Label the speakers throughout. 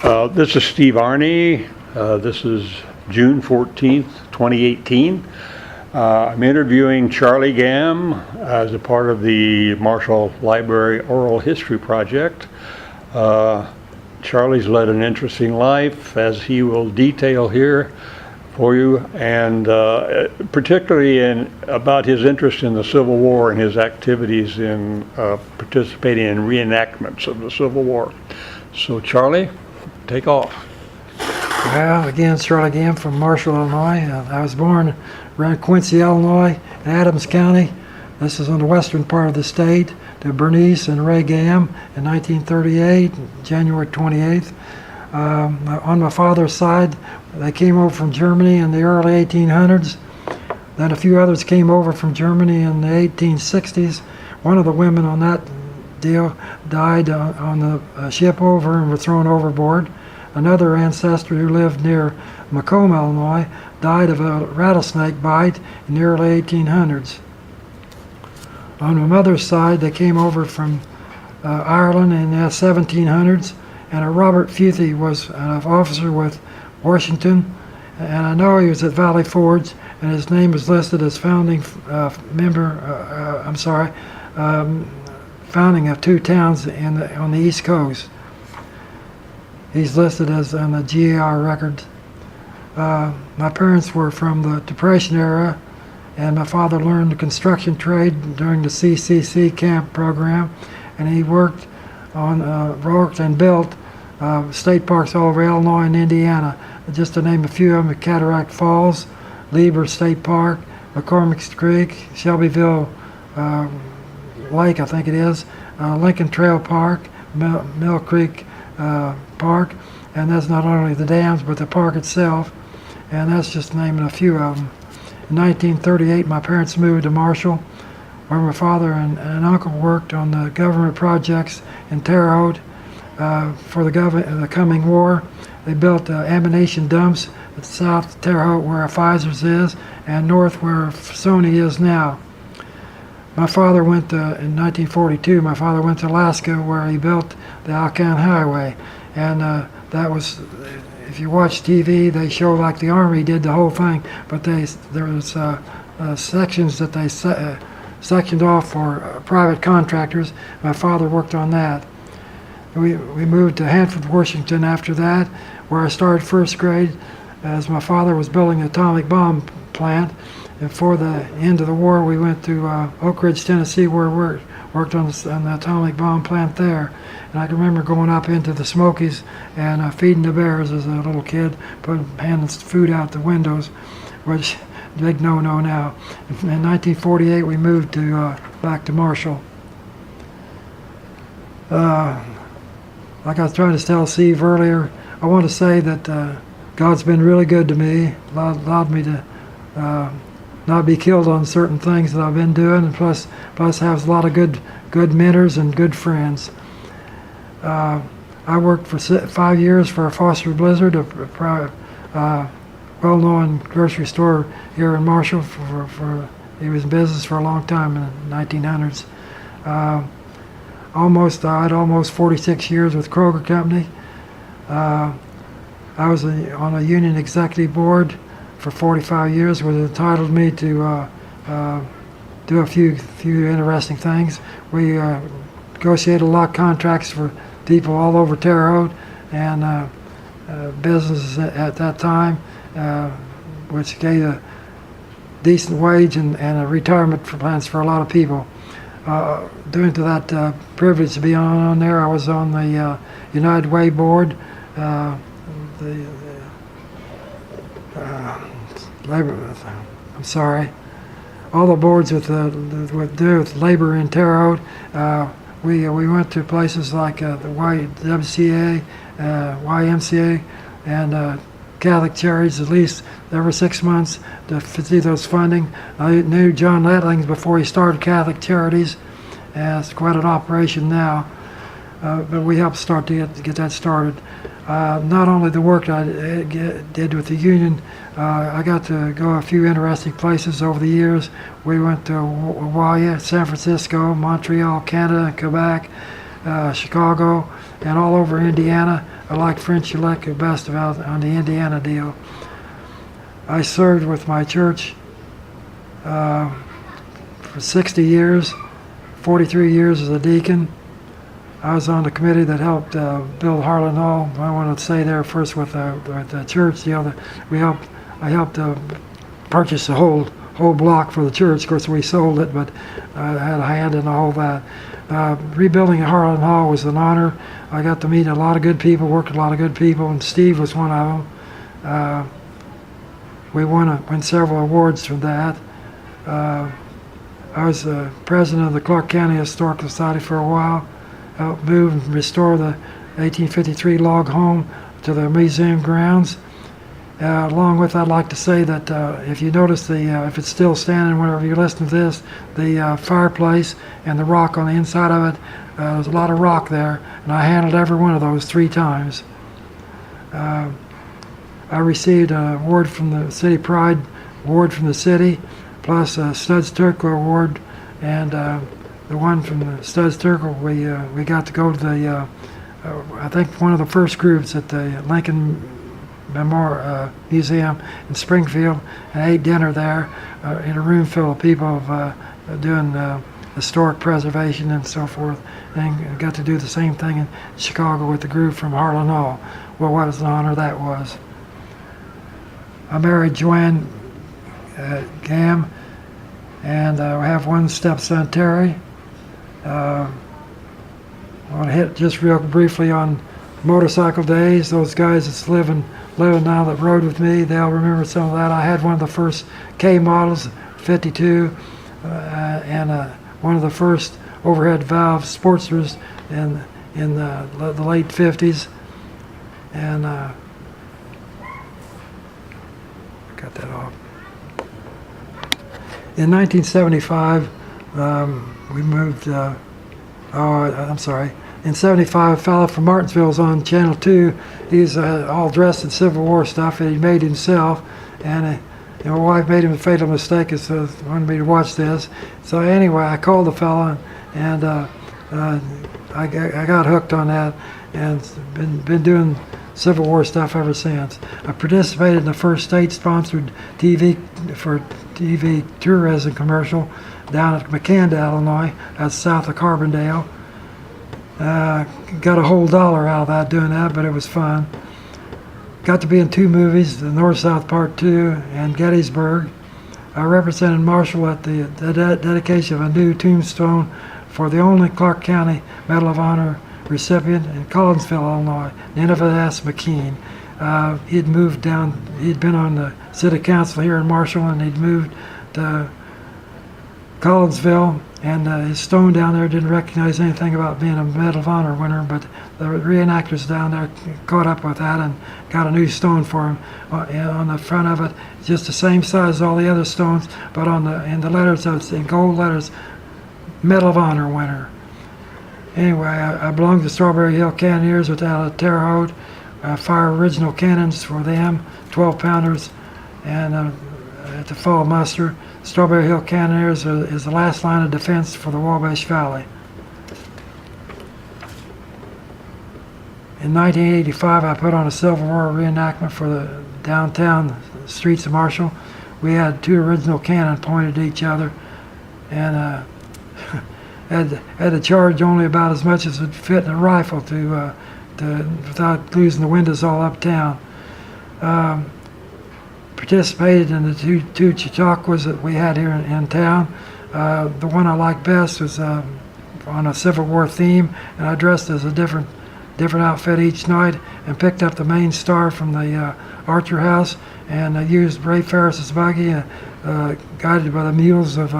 Speaker 1: This is Steve Arney. This is June 14th, 2018. I'm interviewing Charlie Gamm as a part of the Marshall Library Oral History Project. Charlie's led an interesting life, as he will detail here for you, and particularly about his interest in the Civil War and his activities in participating in reenactments of the Civil War. So Charlie, take off.
Speaker 2: Well, again, Charlie Gamm from Marshall, Illinois. I was born around Quincy, Illinois, in Adams County. This is on the western part of the state, to Bernice and Ray Gamm in 1938, January 28th. On my father's side, they came over from Germany in the early 1800s. Then a few others came over from Germany in the 1860s. One of the women on that deal died on the ship over and were thrown overboard. Another ancestor who lived near Macomb, Illinois, died of a rattlesnake bite in the early 1800s. On my mother's side, they came over from Ireland in the 1700s, and Robert Futhy was an officer with Washington, and I know he was at Valley Forge, and his name was listed as founding founding of two towns on the East Coast. He's listed as on the GAR record. My parents were from the Depression era, and my father learned the construction trade during the CCC camp program, and he worked and built state parks all over Illinois and Indiana. Just to name a few of them: Cataract Falls, Lieber State Park, McCormick's Creek, Shelbyville Lake, I think it is, Lincoln Trail Park, Mill Creek Park, and that's not only the dams but the park itself, and that's just naming a few of them. In 1938, my parents moved to Marshall, where my father and uncle worked on the government projects in Terre Haute for the coming war. They built ammunition dumps at south Terre Haute, where Pfizer's is, and north where Sony is now. My father went in 1942. My father went to Alaska, where he built the Alcan Highway, and that was. If you watch TV, they show like the Army did the whole thing, but there was sections that they sectioned off for private contractors. My father worked on that. We moved to Hanford, Washington after that, where I started first grade, as my father was building an atomic bomb plant. And for the end of the war, we went to Oak Ridge, Tennessee, where we worked on the atomic bomb plant there. And I can remember going up into the Smokies and feeding the bears as a little kid, handing food out the windows, which big no-no now. In 1948, we moved back to Marshall. Like I was trying to tell Steve earlier, I want to say that God's been really good to me, allowed me to not be killed on certain things that I've been doing, and plus have a lot of good mentors and good friends. I worked for 5 years for Foster Blizzard, a well-known grocery store here in Marshall. He was in business for a long time in the 1900s. I had almost 46 years with Kroger Company. I was on a union executive board for 45 years, which entitled me to do a few interesting things. We negotiated a lot of contracts for people all over Terre Haute and businesses at that time, which gave a decent wage and a retirement plans for a lot of people. Due to that privilege to be on there, I was on the United Way board, all the boards with do with labor in Terre Haute. We went to places like the WCA, YMCA, and Catholic Charities at least every 6 months to see those funding. I knew John Lettlings before he started Catholic Charities, and it's quite an operation now. But we helped start to get that started. Not only the work I did with the union, I got to go a few interesting places over the years. We went to Hawaii, San Francisco, Montreal, Canada, Quebec, Chicago, and all over Indiana. I like French Elect best about on the Indiana deal. I served with my church for 60 years, 43 years as a deacon. I was on the committee that helped build Harlan Hall. I want to say there first with the church deal that I helped purchase the whole block for the church. Of course, we sold it, but I had a hand in all that. Rebuilding Harlan Hall was an honor. I got to meet a lot of good people, worked with a lot of good people, and Steve was one of them. We won several awards from that. I was the president of the Clark County Historical Society for a while. Helped move and restore the 1853 log home to the museum grounds. Along with, I'd like to say that if you notice if it's still standing whenever you listen to this, the fireplace and the rock on the inside of it, there's a lot of rock there, and I handled every one of those 3 times. I received an award from the City Pride Award from the city, plus a Studs Terkel Award, and the one from the Studs Terkel, we got to go to the, I think one of the first groups at the Lincoln Memorial Museum in Springfield, and ate dinner there in a room full of people doing historic preservation and so forth, and got to do the same thing in Chicago with the group from Harlan Hall. Well, what an honor that was. I married Joanne Gamm, and I have one stepson, Terry. I want to hit just real briefly on motorcycle days. Those guys that's living now that rode with me, they'll remember some of that. I had one of the first K models, 52, and one of the first overhead valve Sportsters in the late 50s. And got that off. In 1975, we moved, I'm sorry, in 75, a fellow from Martinsville was on Channel 2. He's all dressed in Civil War stuff that he made himself, and my wife made him a fatal mistake and wanted me to watch this. So anyway, I called the fellow, and I got hooked on that, and been doing Civil War stuff ever since. I participated in the first state-sponsored TV tourism commercial down at McCanda, Illinois. That's south of Carbondale. Got a whole $1 out of that doing that, but it was fun. Got to be in 2 movies, the North-South Part 2 and Gettysburg. I represented Marshall at the dedication of a new tombstone for the only Clark County Medal of Honor recipient in Collinsville, Illinois, Nineveh S. McKean. He'd moved down, he'd been on the city council here in Marshall, and he'd moved to Collinsville, and his stone down there didn't recognize anything about being a Medal of Honor winner, but the reenactors down there caught up with that and got a new stone for him. On the front of it, just the same size as all the other stones, but in the letters, it's in gold letters, Medal of Honor winner. Anyway, I belonged to Strawberry Hill Cannoneers with out of Terre Haute. Fire original cannons for them, 12-pounders, and at the fall muster. Strawberry Hill Cannoneers is the last line of defense for the Wabash Valley. In 1985, I put on a Civil War reenactment for the downtown streets of Marshall. We had 2 original cannons pointed at each other, and had to charge only about as much as would fit in a rifle without losing the windows all uptown. Participated in the two Chautauquas that we had here in town. The one I liked best was on a Civil War theme, and I dressed as a different outfit each night, and picked up the main star from the Archer House, and used Ray Ferris's buggy, guided by the mules of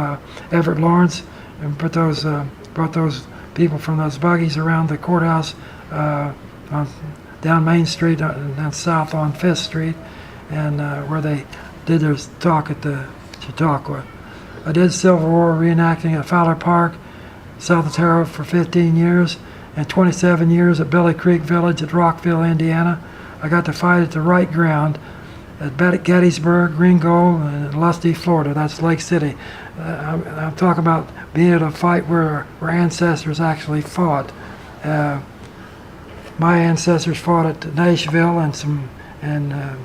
Speaker 2: Everett Lawrence, and brought those people from those buggies around the courthouse down Main Street and south on 5th Street, and where they did their talk at the Chautauqua. I did Civil War reenacting at Fowler Park, south of Terre Haute, for 15 years, and 27 years at Billy Creek Village at Rockville, Indiana. I got to fight at the Right Ground at Gettysburg, Ringgold, and Lusty, Florida. That's Lake City. I'm talking about being able to fight where ancestors actually fought. my ancestors fought at Nashville and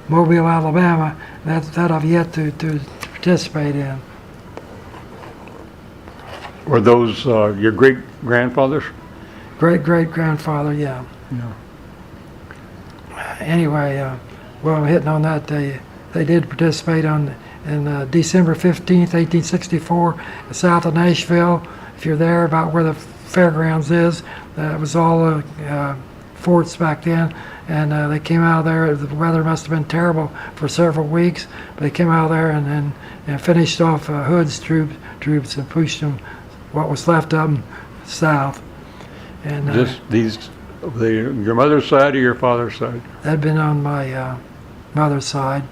Speaker 2: Mobile, Alabama. That I've yet to participate in.
Speaker 1: Were those your great-grandfathers?
Speaker 2: Great-great-grandfather, yeah.
Speaker 1: No.
Speaker 2: Anyway, well, hitting on that, they did participate in December 15th, 1864, south of Nashville. If you're there, about where the fairgrounds is, it was all forts back then, and they came out of there. The weather must have been terrible for several weeks, but they came out of there and finished off Hood's troops and pushed them, what was left of them, south. And
Speaker 1: your mother's side or your father's side?
Speaker 2: That'd been on my mother's side.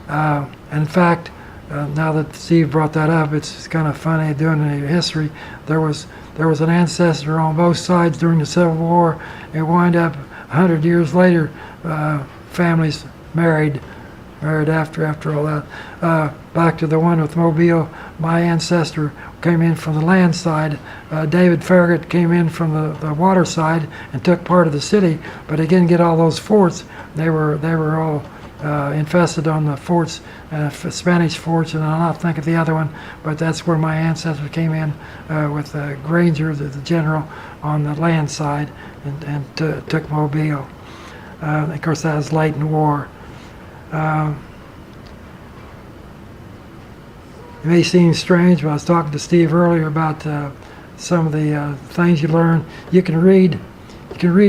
Speaker 2: And in fact, now that Steve brought that up, it's kind of funny doing the history. There was an ancestor on both sides during the Civil War. It wound up 100 years later, families married after all that. Back to the one with Mobile, my ancestor came in from the land side. David Farragut came in from the water side and took part of the city, but he didn't get all those forts. They were all infested on the forts, Spanish forts, and I'll not think of the other one, but that's where my ancestor came in with Granger, the general, on the land side, and took Mobile. Of course, that was late in the war. It may seem strange, but I was talking to Steve earlier about some of the things you learn. You can read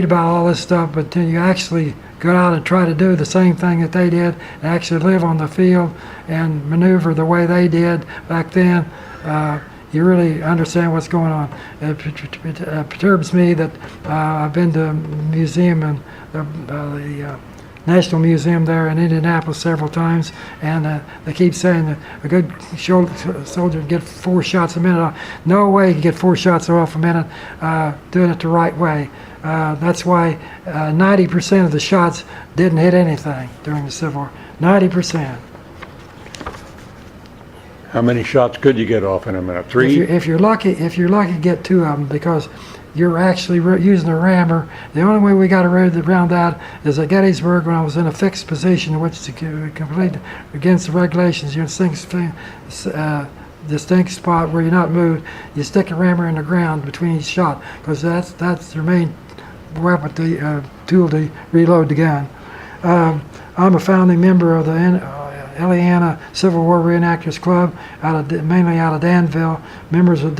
Speaker 2: about all this stuff, but then you actually go out and try to do the same thing that they did, and actually live on the field and maneuver the way they did back then. You really understand what's going on. It perturbs me that I've been to a museum and the National Museum there in Indianapolis several times, and they keep saying that a good soldier can get 4 shots a minute off. No way you can get 4 shots off a minute doing it the right way. That's why 90% of the shots didn't hit anything during the Civil War. 90%.
Speaker 1: How many shots could you get off in a minute? 3?
Speaker 2: If you're lucky, get 2 of them, because you're actually using a rammer. The only way we got around that is at Gettysburg, when I was in a fixed position, which is complete against the regulations. You're in a distinct spot where you're not moved. You stick a rammer in the ground between each shot, because that's your main weapon, tool to reload the gun. I'm a founding member of the Eliana Civil War Reenactors Club, mainly out of Danville, members of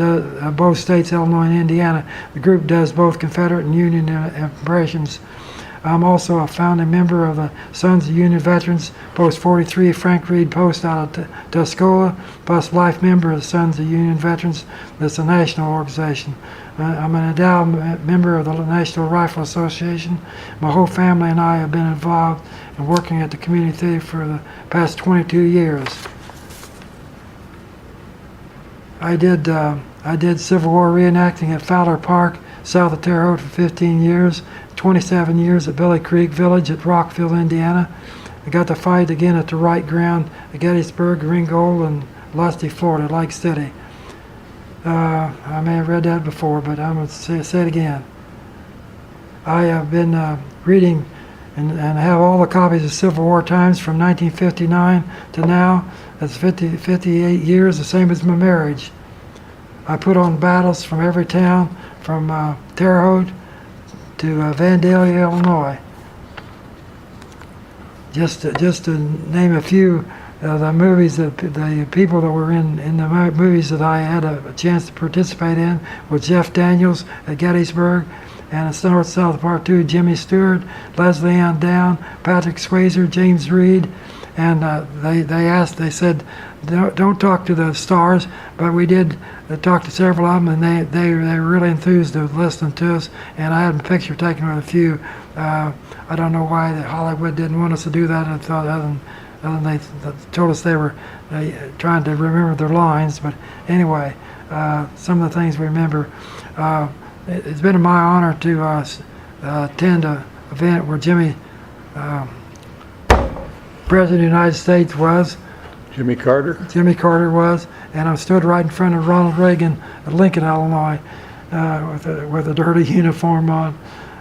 Speaker 2: both states, Illinois and Indiana. The group does both Confederate and Union impressions. I'm also a founding member of the Sons of Union Veterans, Post 43, Frank Reed Post out of Tuscola, plus life member of the Sons of Union Veterans. That's a national organization. I'm an endowed member of the National Rifle Association. My whole family and I have been involved in working at the community theater for the past 22 years. I did Civil War reenacting at Fowler Park, south of Terre Haute, for 15 years, 27 years at Billy Creek Village at Rockville, Indiana. I got to fight again at the Wright Ground at Gettysburg, Ringgold, and Lusty, Florida, Lake City. I may have read that before, but I'm going to say it again. I have been reading and have all the copies of Civil War Times from 1959 to now. That's 58 years, the same as my marriage. I put on battles from every town, from Terre Haute to Vandalia, Illinois. Just to name a few. The movies, the people that were in the movies that I had a chance to participate in were Jeff Daniels at Gettysburg, and it's North South Part 2, Jimmy Stewart, Leslie Ann Down, Patrick Swayze, James Reed, and they said, don't talk to the stars, but we did talk to several of them, and they were really enthused of listening to us, and I had a picture taken with a few. I don't know why Hollywood didn't want us to do that. I thought other than they told us they were trying to remember their lines. But anyway, some of the things we remember. It's been my honor to attend an event where Jimmy, President of the United States, was.
Speaker 1: Jimmy Carter?
Speaker 2: Jimmy Carter was, and I stood right in front of Ronald Reagan at Lincoln, Illinois, with a dirty uniform on.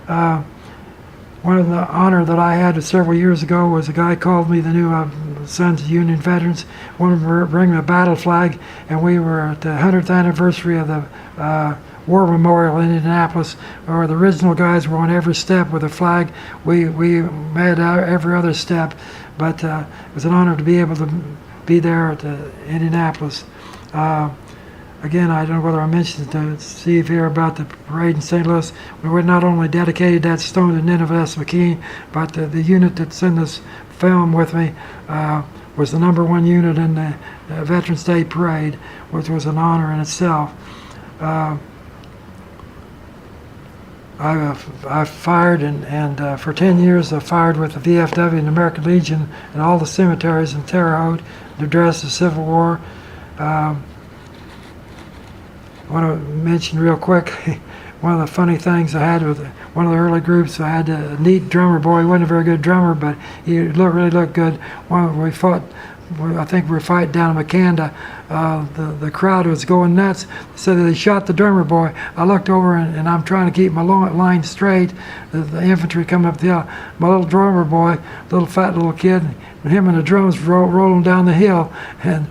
Speaker 2: One of the honor that I had several years ago was a guy called me the new Sons of Union Veterans, wanted to bring me a battle flag, and we were at the 100th anniversary of the War Memorial in Indianapolis, where the original guys were on every step with a flag. We made every other step, but it was an honor to be able to be there at Indianapolis. Again, I don't know whether I mentioned to Steve here about the parade in St. Louis. We were not only dedicated that stone to Nineveh S. McKean, but the unit that's in this film with me was the #1 unit in the Veterans Day Parade, which was an honor in itself. I've fired and for 10 years I fired with the VFW and the American Legion and all the cemeteries in Terre Haute to address the Civil War. I want to mention real quick, one of the funny things I had with one of the early groups, I had a neat drummer boy. He wasn't a very good drummer, but he really looked good. When we fought, I think we were fighting down in Macanda, the crowd was going nuts. So they shot the drummer boy. I looked over and I'm trying to keep my line straight. The infantry come up the hill. My little drummer boy, little fat little kid, and him and the drums rolling down the hill, and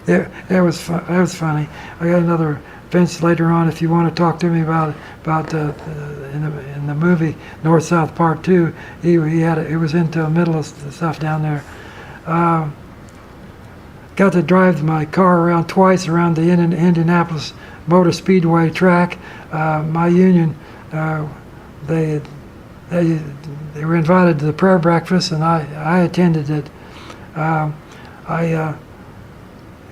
Speaker 2: it was funny. I got another Vince later on if you want to talk to me about in the movie North South Part 2. He was into the middle of the stuff down there. Got to drive my car around twice around the Indianapolis Motor Speedway track. My union, they were invited to the prayer breakfast, and I attended it.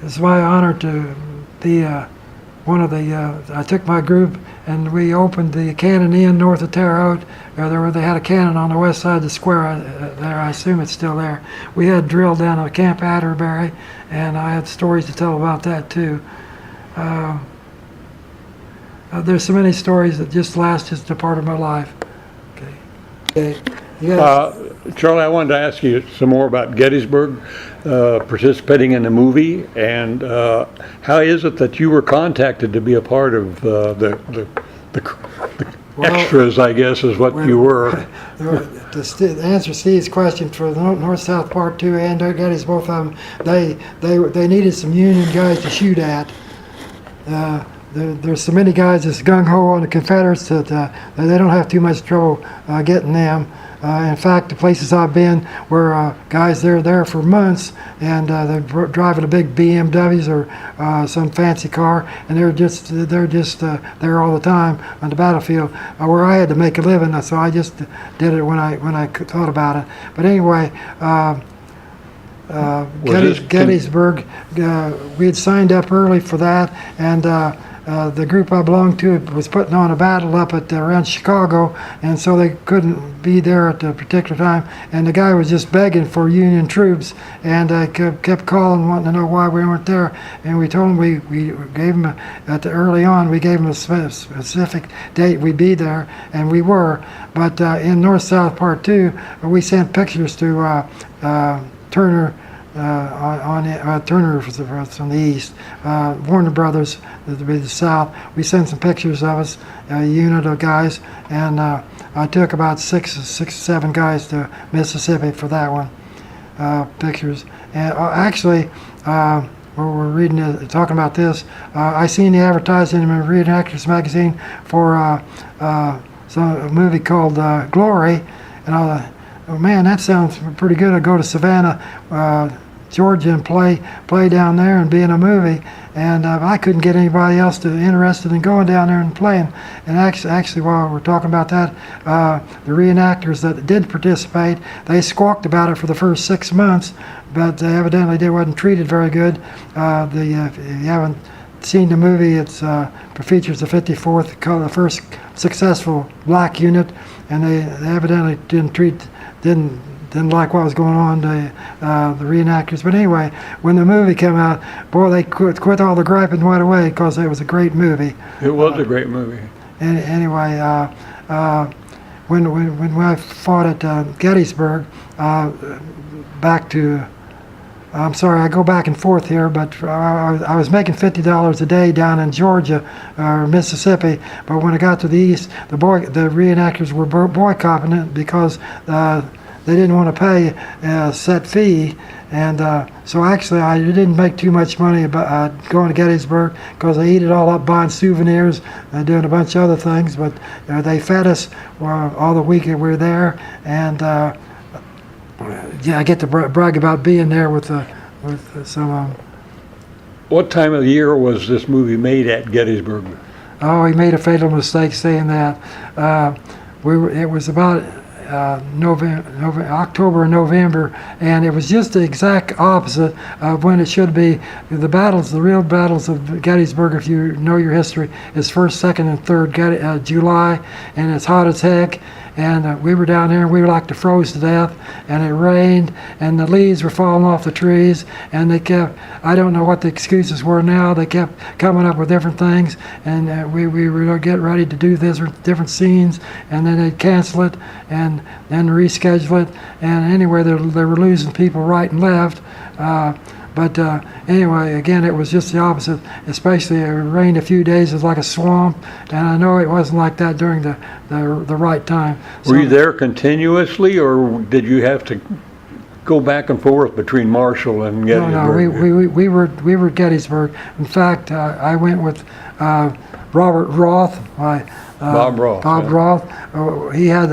Speaker 2: It's my honor to be one of the. I took my group and we opened the Cannon Inn north of Terre Haute. They had a cannon on the west side of the square there. I assume it's still there. We had drilled down at Camp Atterbury, and I had stories to tell about that too. There's so many stories that just a part of my life. Okay. Yes.
Speaker 1: Charlie, I wanted to ask you some more about Gettysburg, participating in the movie, and how is it that you were contacted to be a part of the extras, I guess, is what you were.
Speaker 2: To answer Steve's question, for the North-South Part 2 and Gettysburg, both of them, they needed some Union guys to shoot at. There's so many guys that's gung-ho on the Confederates that they don't have too much trouble getting them. In fact, the places I've been where guys, they're there for months, and they're driving a big BMWs or some fancy car, and they're just there all the time on the battlefield, where I had to make a living. So I just did it when I thought about it. But anyway, Gettysburg, we had signed up early for that, and the group I belonged to was putting on a battle up at around Chicago, and so they couldn't be there at the particular time. And the guy was just begging for Union troops, and I kept calling, wanting to know why we weren't there. And we told him we gave him early on. We gave him a specific date we'd be there, and we were. But in North-South Part 2, we sent pictures to Turner. Turner was from the east, Warner Brothers to be the south. We sent some pictures of us, a unit of guys, and I took about six or seven guys to Mississippi for that one. Pictures, and actually, we're talking about this. I seen the advertising in the Reenactors magazine for a movie called Glory, and I thought, oh man, that sounds pretty good. I'd go to Savannah, Georgia, and play down there and be in a movie. And I couldn't get anybody else interested in going down there and playing. And actually, while we're talking about that, the reenactors that did participate, they squawked about it for the first 6 months, but evidently they wasn't treated very good. If you haven't seen the movie, it features the 54th, the first successful black unit, and they evidently didn't like what was going on, the reenactors. But anyway, when the movie came out, boy, they quit all the griping right away because it was a great movie.
Speaker 1: It was a great movie.
Speaker 2: Anyway, when I fought at Gettysburg, back to I'm sorry, I go back and forth here, but I was making $50 a day down in Georgia or Mississippi. But when I got to the east, the reenactors were boycotting it because they didn't want to pay a set fee. And so actually, I didn't make too much money about going to Gettysburg because I eat it all up buying souvenirs and doing a bunch of other things. But they fed us all the week that we were there, and yeah, I get to brag about being there with some.
Speaker 1: What time of the year was this movie made at Gettysburg?
Speaker 2: Oh, he made a fatal mistake saying that. It was about October and November, and it was just the exact opposite of when it should be. The real battles of Gettysburg, if you know your history, is 1st, 2nd, and 3rd July, and it's hot as heck. And we were down there, and we were like to froze to death, and it rained, and the leaves were falling off the trees, and they kept, I don't know what the excuses were now, they kept coming up with different things, and we were getting ready to do this different scenes, and then they'd cancel it, and then reschedule it, and anyway, they were losing people right and left. But anyway, again, it was just the opposite, especially it rained a few days, it was like a swamp, and I know it wasn't like that during the right time.
Speaker 1: Were you there continuously, or did you have to go back and forth between Marshall and Gettysburg?
Speaker 2: No, we were at Gettysburg. In fact, I went with Robert Roth,
Speaker 1: Bob Roth.
Speaker 2: Bob
Speaker 1: Yeah.
Speaker 2: Roth. He had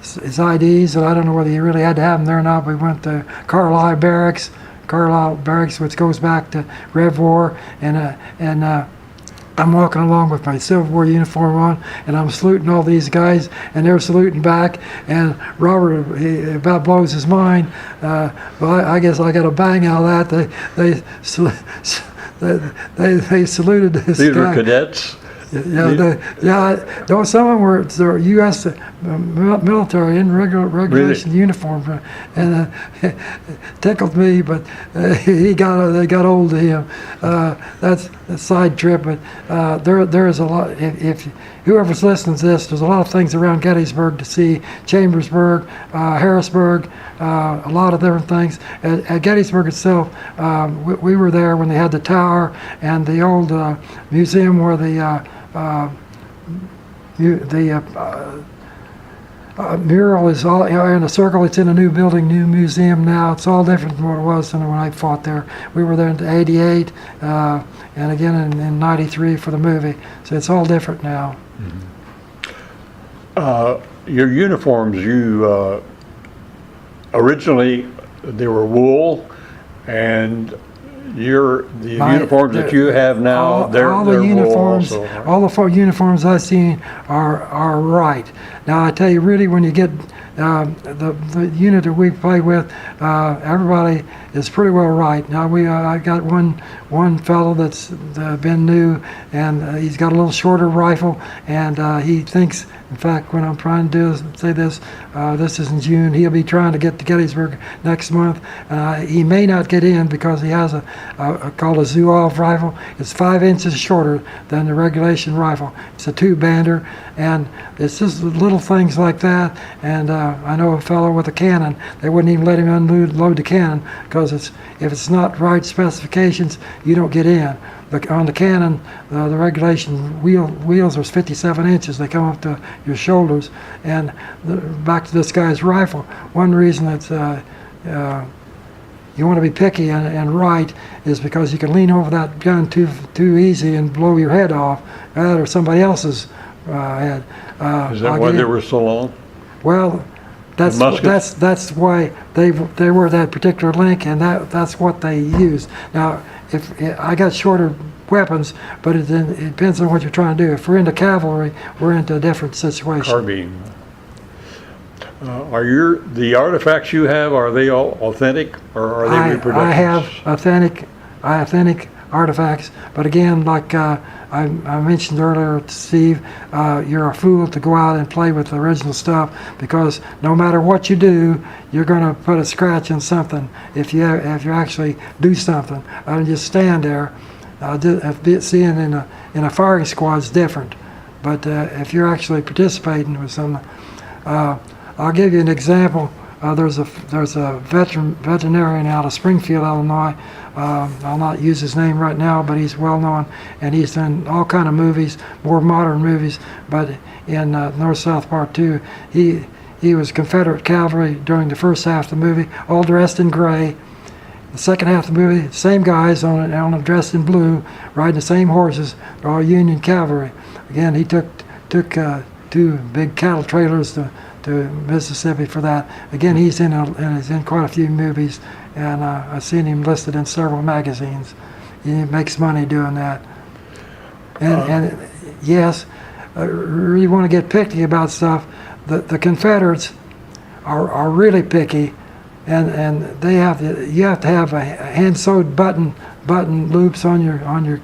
Speaker 2: his IDs, and I don't know whether he really had to have them there or not. We went to Carlisle Barracks, which goes back to Rev War, and I'm walking along with my Civil War uniform on, and I'm saluting all these guys, and they're saluting back, and Robert he about blows his mind. Well, I guess I got a bang out of that. They saluted this
Speaker 1: These
Speaker 2: guy.
Speaker 1: were cadets?
Speaker 2: No, some of them were the U.S. Military in regulation uniform, and it tickled me. But they got old of him. That's a side trip, but there is a lot. If whoever's listening to this, there's a lot of things around Gettysburg to see. Chambersburg, Harrisburg, a lot of different things. At Gettysburg itself, we were there when they had the tower and the old museum where the mural is all in a circle. It's in a new building, new museum now. It's all different from what it was than when I fought there. We were there in '88 and again in '93 for the movie. So it's all different now.
Speaker 1: Mm-hmm. Your uniforms, you originally they were wool, and the uniforms that you have now, they're
Speaker 2: uniforms,
Speaker 1: wool also.
Speaker 2: All the uniforms I've seen are right. Now I tell you, really, when you get the unit that we play with, everybody is pretty well right. Now I got one fellow that's been new, and he's got a little shorter rifle, and he thinks. In fact, when I'm trying to say this, this is in June, he'll be trying to get to Gettysburg next month. He may not get in because he has called a Zouave rifle. It's 5 inches shorter than the regulation rifle. It's a two-bander, and it's just little things like that. And I know a fellow with a cannon, they wouldn't even let him unload the cannon because if it's not right specifications, you don't get in. But on the cannon, the regulation wheels are 57 inches. They come up to your shoulders. And back to this guy's rifle, one reason that's you want to be picky and right is because you can lean over that gun too easy and blow your head off, or somebody else's head.
Speaker 1: Is that why they were so long?
Speaker 2: Well, that's why they were that particular length, and that's what they used. Now, if I got shorter weapons, but it depends on what you're trying to do. If we're into cavalry, we're into a different situation.
Speaker 1: Carbine. Are the artifacts you have, are they all authentic, or are they reproductions?
Speaker 2: I have authentic artifacts, but again, like I mentioned earlier to Steve, you're a fool to go out and play with the original stuff, because no matter what you do, you're going to put a scratch in something if you actually do something. I don't just stand there. Seeing in a firing squad is different, but if you're actually participating with something, I'll give you an example. There's a veterinarian out of Springfield, Illinois. I'll not use his name right now, but he's well known, and he's done all kind of movies, more modern movies. But in North-South Part 2, he was Confederate cavalry during the first half of the movie, all dressed in gray. The second half of the movie, same guys dressed in blue, riding the same horses. They're all Union cavalry. Again, he took 2 big cattle trailers to Mississippi for that. Again, he's in quite a few movies, and I've seen him listed in several magazines. He makes money doing that. And yes, I really want to get picky about stuff. The Confederates are really picky, and you have to have a hand-sewed button loops on your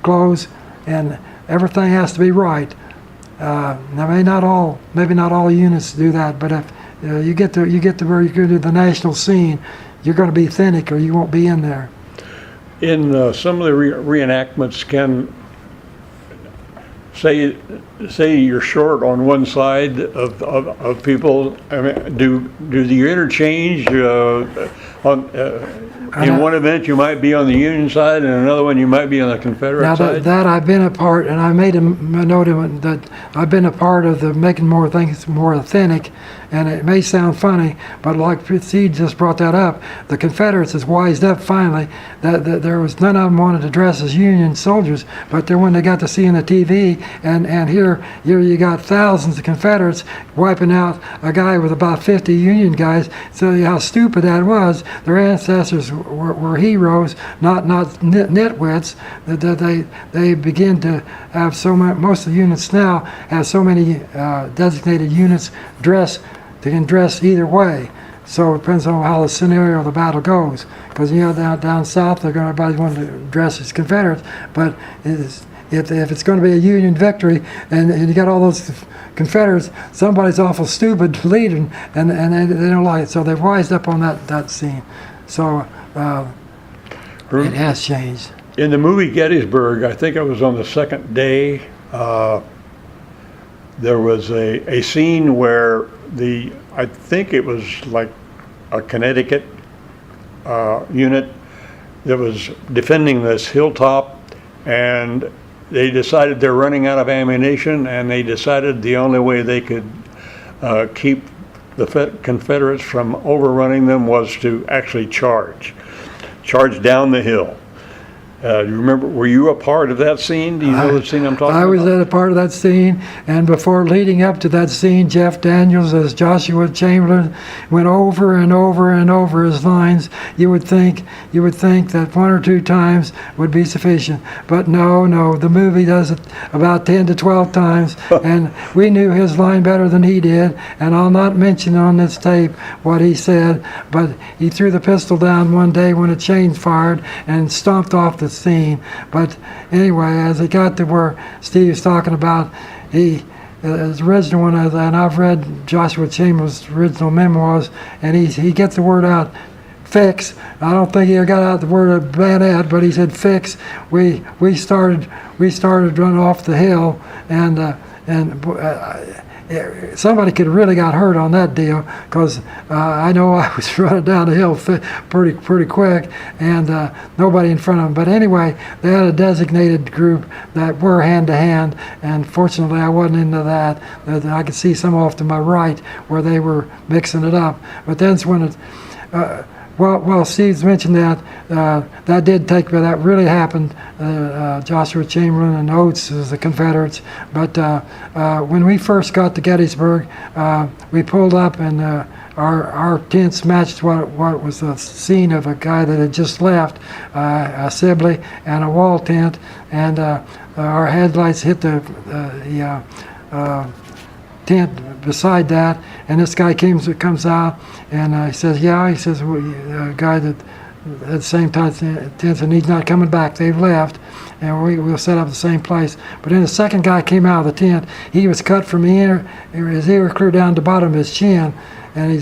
Speaker 2: clothes, and everything has to be right. Now, maybe not all units do that, but if you get to where you're going to do the national scene, you're going to be authentic, or you won't be in there.
Speaker 1: In some of the reenactments, can say you're short on one side of people. I mean, do you interchange? In one event, you might be on the Union side, and another one you might be on the Confederate side.
Speaker 2: That I've been a part, and I made a note of it, that I've been a part of the making more things more authentic. And it may sound funny, but like Steve just brought that up, the Confederates has wised up finally that there was none of them wanted to dress as Union soldiers, but then when they got to seeing the TV, and here you got thousands of Confederates wiping out a guy with about 50 Union guys. So how stupid that was. Their ancestors were heroes, not nitwits. They begin to have so much. Most of the units now have so many designated units they can dress either way. So it depends on how the scenario of the battle goes. Because down south, everybody wants to dress as Confederates. But if it's going to be a Union victory, and you got all those Confederates, somebody's awful stupid leading, and they don't like it. So they've wised up on that scene. So it has changed.
Speaker 1: In the movie Gettysburg, I think it was on the second day, there was a scene where I think it was like a Connecticut unit that was defending this hilltop, and they decided they're running out of ammunition, and they decided the only way they could keep the Confederates from overrunning them was to actually charge down the hill. Do you remember, were you a part of that scene? Do you know the scene I'm talking about?
Speaker 2: I was at a part of that scene, and before leading up to that scene, Jeff Daniels as Joshua Chamberlain went over and over and over his lines. You would think that 1 or 2 times would be sufficient, but no, the movie does it about 10 to 12 times, and we knew his line better than he did, and I'll not mention on this tape what he said, but he threw the pistol down one day when a chain fired and stomped off the scene. But anyway, as it got to where Steve was talking about, his original one, and I've read Joshua Chamberlain's original memoirs, and he gets the word out, fix. I don't think he ever got out the word bayonet, but he said fix. We started running off the hill, and somebody could have really got hurt on that deal, because I know I was running down the hill pretty quick, and nobody in front of them. But anyway, they had a designated group that were hand to hand, and fortunately I wasn't into that. I could see some off to my right where they were mixing it up. But then when it well, Steve's mentioned that that really happened. Joshua Chamberlain and Oates as the Confederates. But when we first got to Gettysburg, we pulled up, and our tents matched what was the scene of a guy that had just left, a Sibley and a wall tent, and our headlights hit the tent beside that, and this guy comes out, and he says, well, a guy that at the same time tents, and he's not coming back, they've left, and we'll set up the same place. But then the second guy came out of the tent, he was cut from his ear clear down to the bottom of his chin, and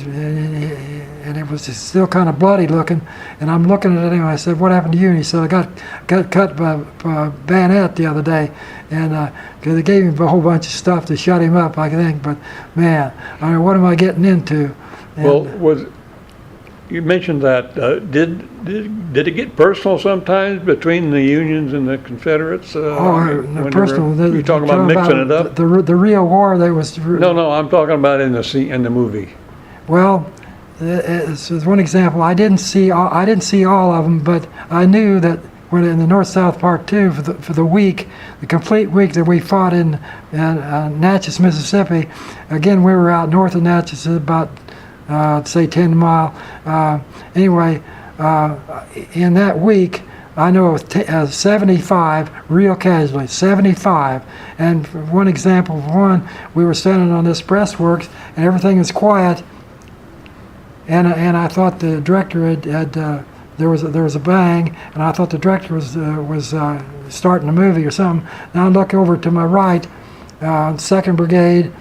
Speaker 2: it was still kind of bloody looking, and I'm looking at him, and I said, what happened to you? And he said, I got cut by a bayonet the other day, and cause they gave him a whole bunch of stuff to shut him up, I think, but man, I mean, what am I getting into?
Speaker 1: Well,
Speaker 2: And
Speaker 1: you mentioned that, did it get personal sometimes between the Unions and the Confederates?
Speaker 2: no, personal.
Speaker 1: You're talking about mixing it up?
Speaker 2: The real war that was.
Speaker 1: No, I'm talking about in the movie.
Speaker 2: Well, as one example, I didn't see all of them, but I knew that when in the North-South Part 2 for the week, the complete week that we fought in Natchez, Mississippi. Again, we were out north of Natchez, about say 10 mile. Anyway, in that week, I know of 75 real casualties, 75. And for one example of one, we were standing on this breastworks and everything was quiet. And I thought the director had there was a bang, and I thought the director was starting a movie or something. Now I look over to my right, 2nd Brigade,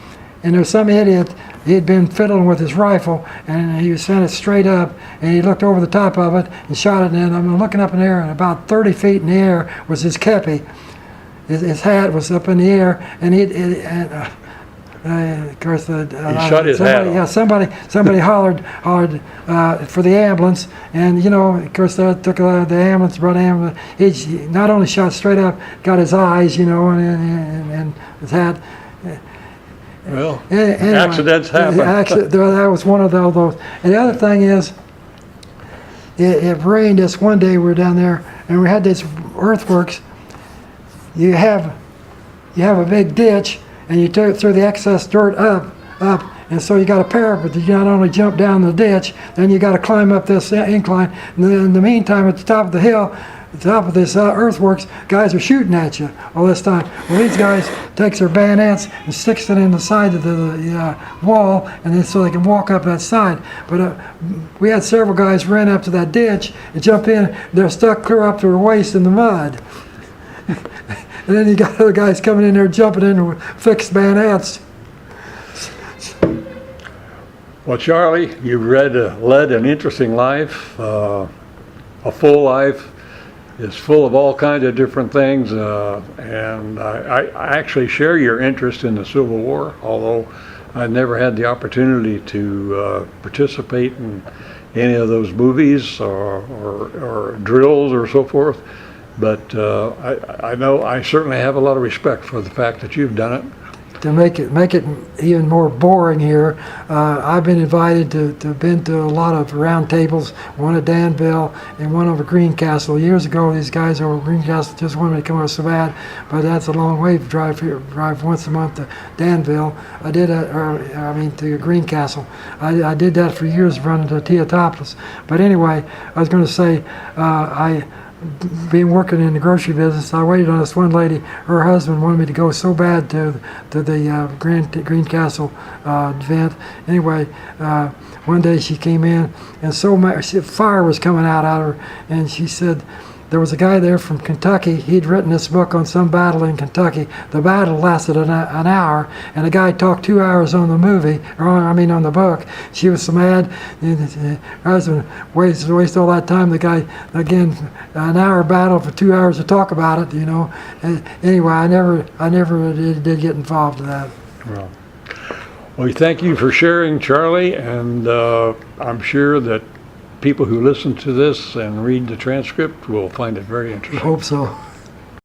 Speaker 2: and there's some idiot. He had been fiddling with his rifle, and he sent it straight up, and he looked over the top of it and shot it. And I'm looking up in the air, and about 30 feet in the air was his kepi. His hat was up in the air, and of course,
Speaker 1: he shut his hat off.
Speaker 2: Yeah, somebody hollered for the ambulance, and of course, they took the ambulance, brought the ambulance. He not only shot straight up, got his eyes, and his hat.
Speaker 1: Well,
Speaker 2: anyway,
Speaker 1: accidents happen.
Speaker 2: That was one of those. And the other thing is, it rained this one day. We were down there, and we had these earthworks. You have a big ditch, and you throw the excess dirt up, and so you got a parapet. You not only jump down the ditch, then you got to climb up this incline. And then in the meantime, at the top of the hill, at the top of this earthworks, guys are shooting at you all this time. Well, these guys takes their bayonets and sticks it in the side of the wall, and then so they can walk up that side. But we had several guys run up to that ditch and jump in. They're stuck clear up to their waist in the mud. And then you got other guys coming in there jumping in with fixed bayonets.
Speaker 1: Well, Charlie, you've led an interesting life, a full life. It's full of all kinds of different things, and I actually share your interest in the Civil War, although I never had the opportunity to participate in any of those movies or drills or so forth. But I know I certainly have a lot of respect for the fact that you've done it.
Speaker 2: To make it even more boring here, I've been invited to been to a lot of round tables, one at Danville and one over Greencastle. Years ago, these guys over Greencastle just wanted me to come over so bad, but that's a long way to drive once a month to Danville. I did to Greencastle. I did that for years, running to Teotopos. But anyway, I was going to say, being working in the grocery business, I waited on this one lady. Her husband wanted me to go so bad to the Greencastle event. Anyway, one day she came in, and so much fire was coming out of her, and she said, there was a guy there from Kentucky. He'd written this book on some battle in Kentucky. The battle lasted an hour, and the guy talked 2 hours on the movie, on the book. She was so mad. Her husband wasted all that time. The guy, again, an hour battle for 2 hours to talk about it, And anyway, I never did get involved in that.
Speaker 1: Well, we thank you for sharing, Charlie, and I'm sure that people who listen to this and read the transcript will find it very interesting.
Speaker 2: I hope so.